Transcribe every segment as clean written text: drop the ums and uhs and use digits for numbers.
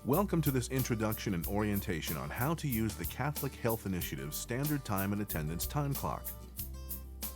Welcome to this introduction and orientation on how to use the Catholic Health Initiative's Standard Time and Attendance Time Clock.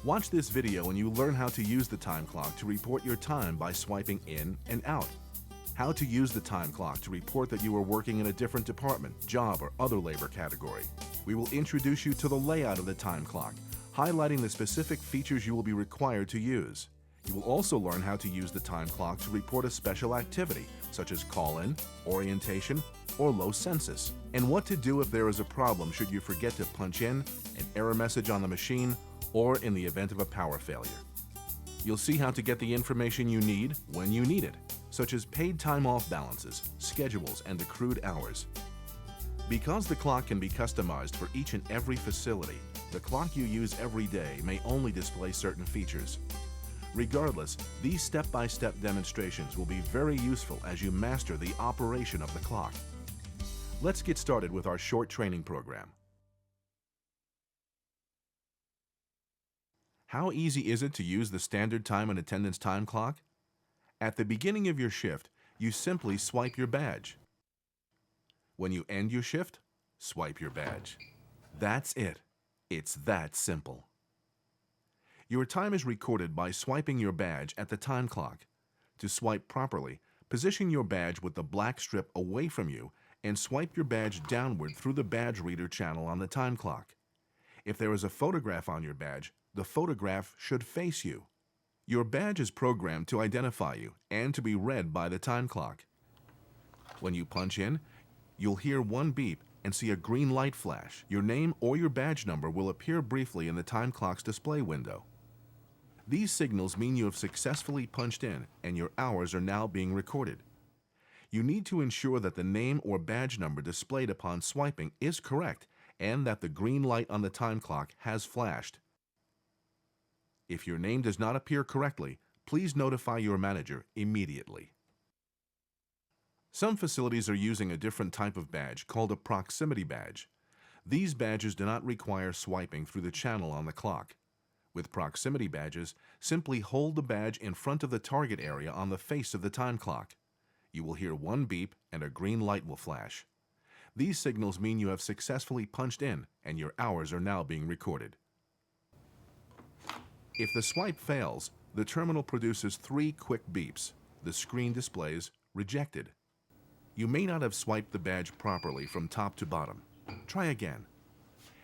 Watch this video and you'll learn how to use the time clock to report your time by swiping in and out. How to use the time clock to report that you are working in a different department, job, or other labor category. We will introduce you to the layout of the time clock, highlighting the specific features you will be required to use. You will also learn how to use the time clock to report a special activity, such as call-in, orientation, or low census, and what to do if there is a problem should you forget to punch in an error message on the machine or in the event of a power failure. You'll see how to get the information you need when you need it, such as paid time off balances, schedules, and accrued hours. Because the clock can be customized for each and every facility, the clock you use every day may only display certain features. Regardless, these step-by-step demonstrations will be very useful as you master the operation of the clock. Let's get started with our short training program. How easy is it to use the Standard Time and Attendance Time Clock? At the beginning of your shift, you simply swipe your badge. When you end your shift, swipe your badge. That's it. It's that simple. Your time is recorded by swiping your badge at the time clock. To swipe properly, position your badge with the black strip away from you and swipe your badge downward through the badge reader channel on the time clock. If there is a photograph on your badge, the photograph should face you. Your badge is programmed to identify you and to be read by the time clock. When you punch in, you'll hear one beep and see a green light flash. Your name or your badge number will appear briefly in the time clock's display window. These signals mean you have successfully punched in and your hours are now being recorded. You need to ensure that the name or badge number displayed upon swiping is correct and that the green light on the time clock has flashed. If your name does not appear correctly, please notify your manager immediately. Some facilities are using a different type of badge called a proximity badge. These badges do not require swiping through the channel on the clock. With proximity badges, simply hold the badge in front of the target area on the face of the time clock. You will hear one beep and a green light will flash. These signals mean you have successfully punched in and your hours are now being recorded. If the swipe fails, the terminal produces 3 quick beeps. The screen displays rejected. You may not have swiped the badge properly from top to bottom. Try again.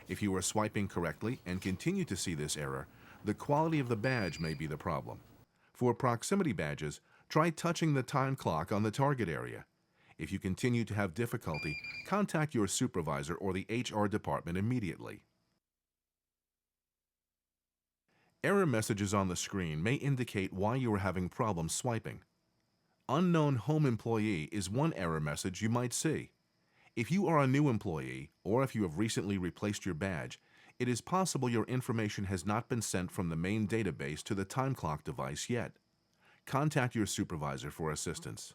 If you are swiping correctly and continue to see this error, the quality of the badge may be the problem. For proximity badges, try touching the time clock on the target area. If you continue to have difficulty, contact your supervisor or the HR department immediately. Error messages on the screen may indicate why you are having problems swiping. Unknown home employee is one error message you might see. If you are a new employee, or if you have recently replaced your badge, it is possible your information has not been sent from the main database to the time clock device yet. Contact your supervisor for assistance.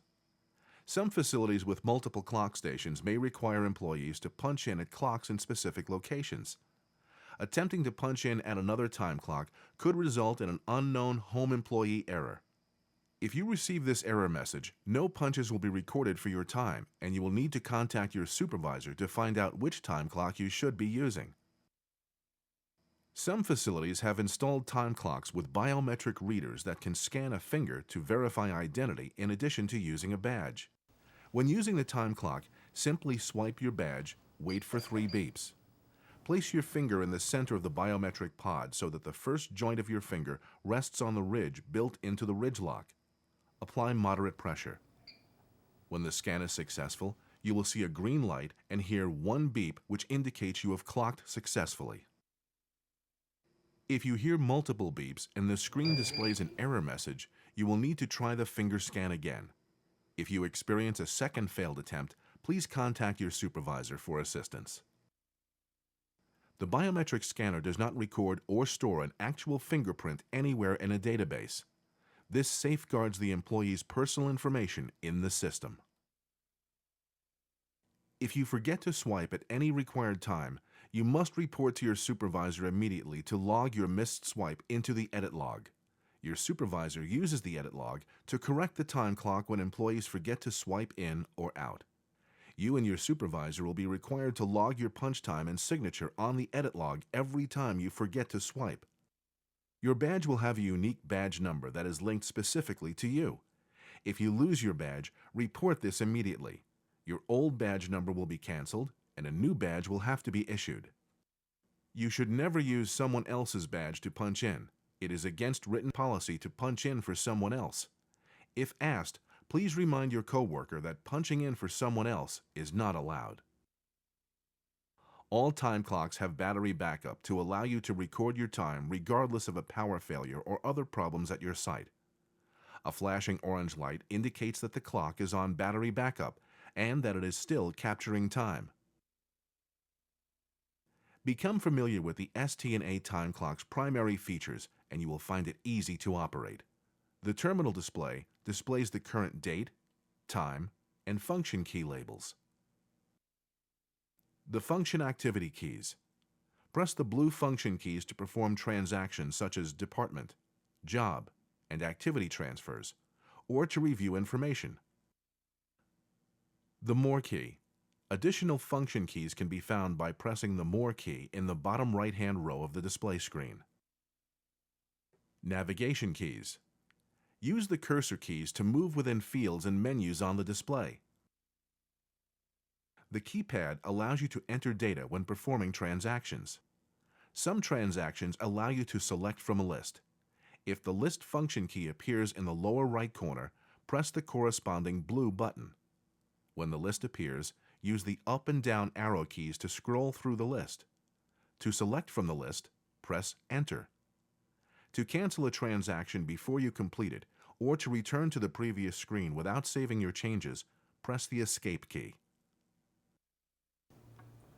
Some facilities with multiple clock stations may require employees to punch in at clocks in specific locations. Attempting to punch in at another time clock could result in an unknown home employee error. If you receive this error message, no punches will be recorded for your time, and you will need to contact your supervisor to find out which time clock you should be using. Some facilities have installed time clocks with biometric readers that can scan a finger to verify identity in addition to using a badge. When using the time clock, simply swipe your badge, wait for 3 beeps. Place your finger in the center of the biometric pod so that the first joint of your finger rests on the ridge built into the ridge lock. Apply moderate pressure. When the scan is successful, you will see a green light and hear one beep which indicates you have clocked successfully. If you hear multiple beeps and the screen displays an error message, you will need to try the finger scan again. If you experience a second failed attempt, please contact your supervisor for assistance. The biometric scanner does not record or store an actual fingerprint anywhere in a database. This safeguards the employee's personal information in the system. If you forget to swipe at any required time, you must report to your supervisor immediately to log your missed swipe into the edit log. Your supervisor uses the edit log to correct the time clock when employees forget to swipe in or out. You and your supervisor will be required to log your punch time and signature on the edit log every time you forget to swipe. Your badge will have a unique badge number that is linked specifically to you. If you lose your badge, report this immediately. Your old badge number will be canceled, and a new badge will have to be issued. You should never use someone else's badge to punch in. It is against written policy to punch in for someone else. If asked, please remind your coworker that punching in for someone else is not allowed. All time clocks have battery backup to allow you to record your time regardless of a power failure or other problems at your site. A flashing orange light indicates that the clock is on battery backup and that it is still capturing time. Become familiar with the ST&A time clock's primary features and you will find it easy to operate. The terminal display displays the current date, time, and function key labels. The function activity keys. Press the blue function keys to perform transactions such as department, job, and activity transfers, or to review information. The More key. Additional function keys can be found by pressing the More key in the bottom right-hand row of the display screen. Navigation keys. Use the cursor keys to move within fields and menus on the display. The keypad allows you to enter data when performing transactions. Some transactions allow you to select from a list. If the list function key appears in the lower right corner, press the corresponding blue button. When the list appears, use the up and down arrow keys to scroll through the list. To select from the list, press Enter. To cancel a transaction before you complete it, or to return to the previous screen without saving your changes, press the Escape key.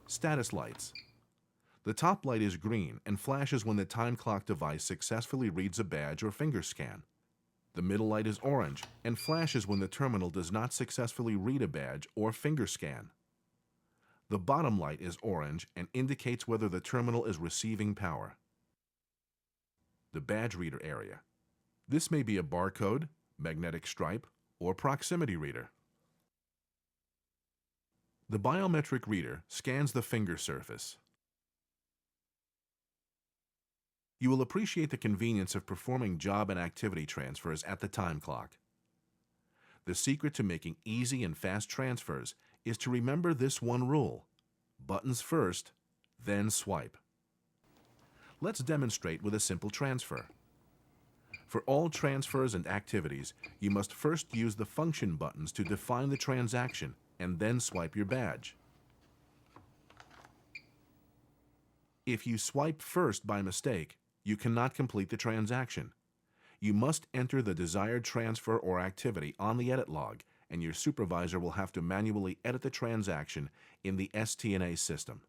Status lights. The top light is green and flashes when the time clock device successfully reads a badge or finger scan. The middle light is orange and flashes when the terminal does not successfully read a badge or finger scan. The bottom light is orange and indicates whether the terminal is receiving power. The badge reader area. This may be a barcode, magnetic stripe, or proximity reader. The biometric reader scans the finger surface. You will appreciate the convenience of performing job and activity transfers at the time clock. The secret to making easy and fast transfers is to remember this one rule: buttons first, then swipe. Let's demonstrate with a simple transfer. For all transfers and activities, you must first use the function buttons to define the transaction and then swipe your badge. If you swipe first by mistake, you cannot complete the transaction. You must enter the desired transfer or activity on the edit log, and your supervisor will have to manually edit the transaction in the ST&A system.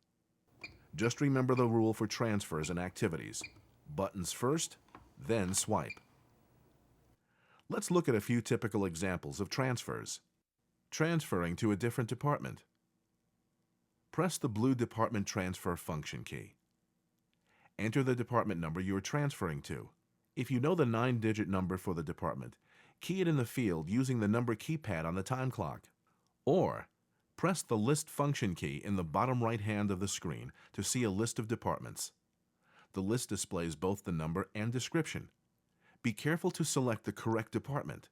Just remember the rule for transfers and activities: buttons first, then swipe. Let's look at a few typical examples of transfers. Transferring to a different department. Press the blue department transfer function key. Enter the department number you are transferring to. If you know the 9-digit number for the department, key it in the field using the number keypad on the time clock. Or, press the list function key in the bottom right hand of the screen to see a list of departments. The list displays both the number and description. Be careful to select the correct department.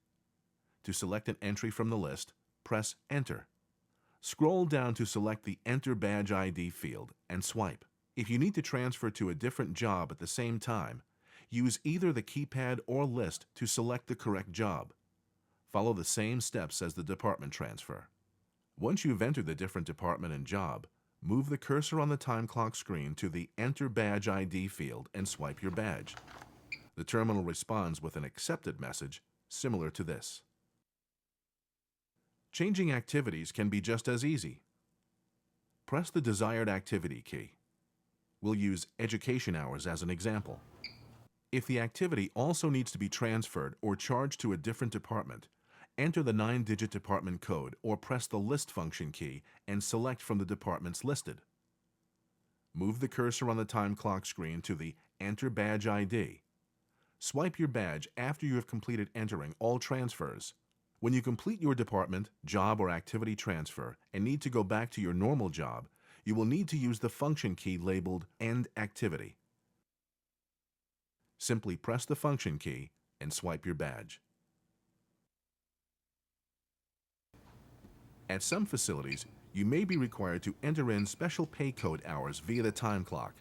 To select an entry from the list, press Enter. Scroll down to select the Enter Badge ID field and swipe. If you need to transfer to a different job at the same time, use either the keypad or list to select the correct job. Follow the same steps as the department transfer. Once you've entered the different department and job, move the cursor on the time clock screen to the Enter Badge ID field and swipe your badge. The terminal responds with an accepted message similar to this. Changing activities can be just as easy. Press the desired activity key. We'll use education hours as an example. If the activity also needs to be transferred or charged to a different department, enter the 9-digit department code or press the list function key and select from the departments listed. Move the cursor on the time clock screen to the Enter Badge ID. Swipe your badge after you have completed entering all transfers. When you complete your department, job, or activity transfer and need to go back to your normal job, you will need to use the function key labeled End Activity. Simply press the function key and swipe your badge. At some facilities, you may be required to enter in special pay code hours via the time clock.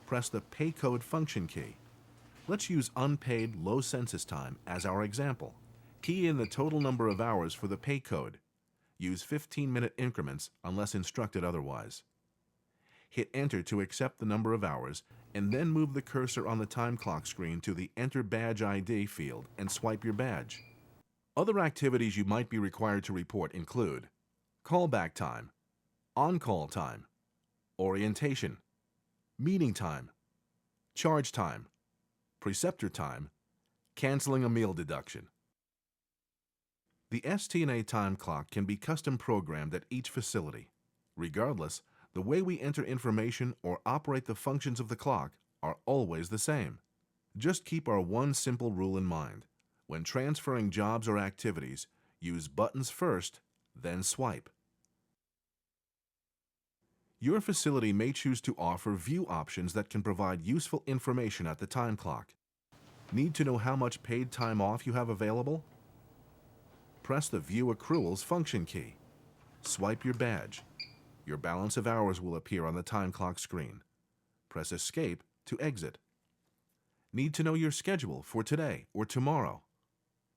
Press the pay code function key. Let's use unpaid low census time as our example. Key in the total number of hours for the pay code. Use 15-minute increments unless instructed otherwise. Hit Enter to accept the number of hours, and then move the cursor on the time clock screen to the Enter Badge ID field and swipe your badge. Other activities you might be required to report include callback time, on-call time, orientation, meeting time, charge time, preceptor time, canceling a meal deduction. The ST&A time clock can be custom programmed at each facility. Regardless, the way we enter information or operate the functions of the clock are always the same. Just keep our one simple rule in mind. When transferring jobs or activities, use buttons first, then swipe. Your facility may choose to offer view options that can provide useful information at the time clock. Need to know how much paid time off you have available? Press the View Accruals function key. Swipe your badge. Your balance of hours will appear on the time clock screen. Press Escape to exit. Need to know your schedule for today or tomorrow?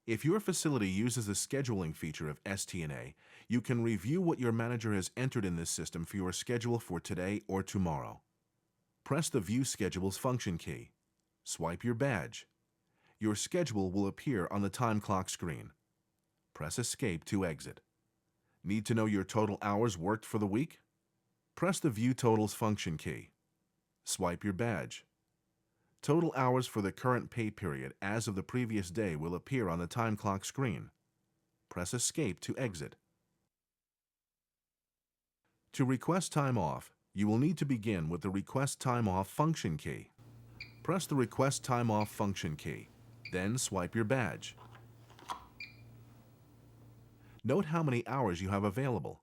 If your facility uses the scheduling feature of ST&A, you can review what your manager has entered in this system for your schedule for today or tomorrow. Press the View Schedules function key. Swipe your badge. Your schedule will appear on the time clock screen. Press Escape to exit. Need to know your total hours worked for the week? Press the View Totals function key. Swipe your badge. Total hours for the current pay period as of the previous day will appear on the time clock screen. Press Escape to exit. To request time off, you will need to begin with the Request Time Off function key. Press the Request Time Off function key, then swipe your badge. Note how many hours you have available.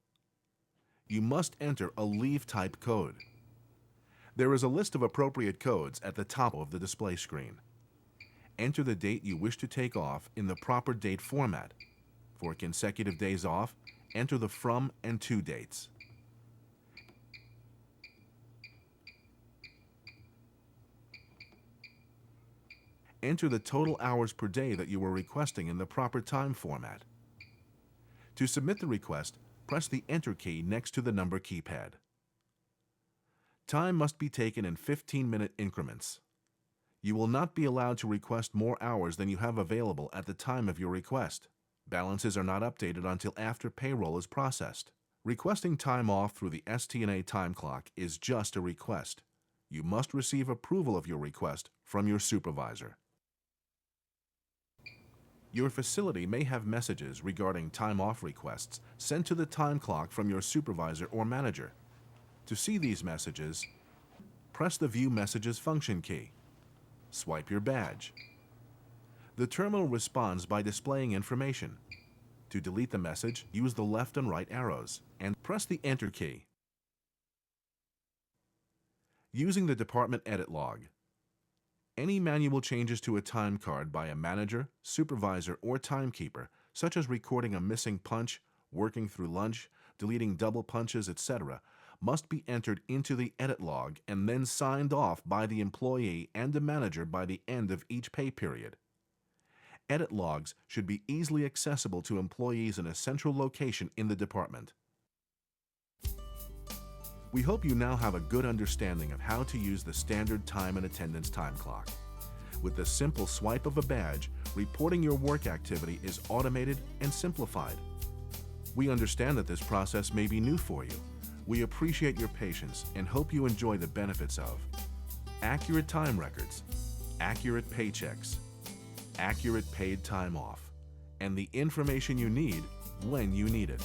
You must enter a leave type code. There is a list of appropriate codes at the top of the display screen. Enter the date you wish to take off in the proper date format. For consecutive days off, enter the from and to dates. Enter the total hours per day that you are requesting in the proper time format. To submit the request, press the Enter key next to the number keypad. Time must be taken in 15-minute increments. You will not be allowed to request more hours than you have available at the time of your request. Balances are not updated until after payroll is processed. Requesting time off through the ST&A time clock is just a request. You must receive approval of your request from your supervisor. Your facility may have messages regarding time off requests sent to the time clock from your supervisor or manager. To see these messages, press the View Messages function key. Swipe your badge. The terminal responds by displaying information. To delete the message, use the left and right arrows and press the Enter key. Using the Department Edit Log. Any manual changes to a time card by a manager, supervisor, or timekeeper, such as recording a missing punch, working through lunch, deleting double punches, etc., must be entered into the edit log and then signed off by the employee and the manager by the end of each pay period. Edit logs should be easily accessible to employees in a central location in the department. We hope you now have a good understanding of how to use the standard time and attendance time clock. With the simple swipe of a badge, reporting your work activity is automated and simplified. We understand that this process may be new for you. We appreciate your patience and hope you enjoy the benefits of accurate time records, accurate paychecks, accurate paid time off, and the information you need when you need it.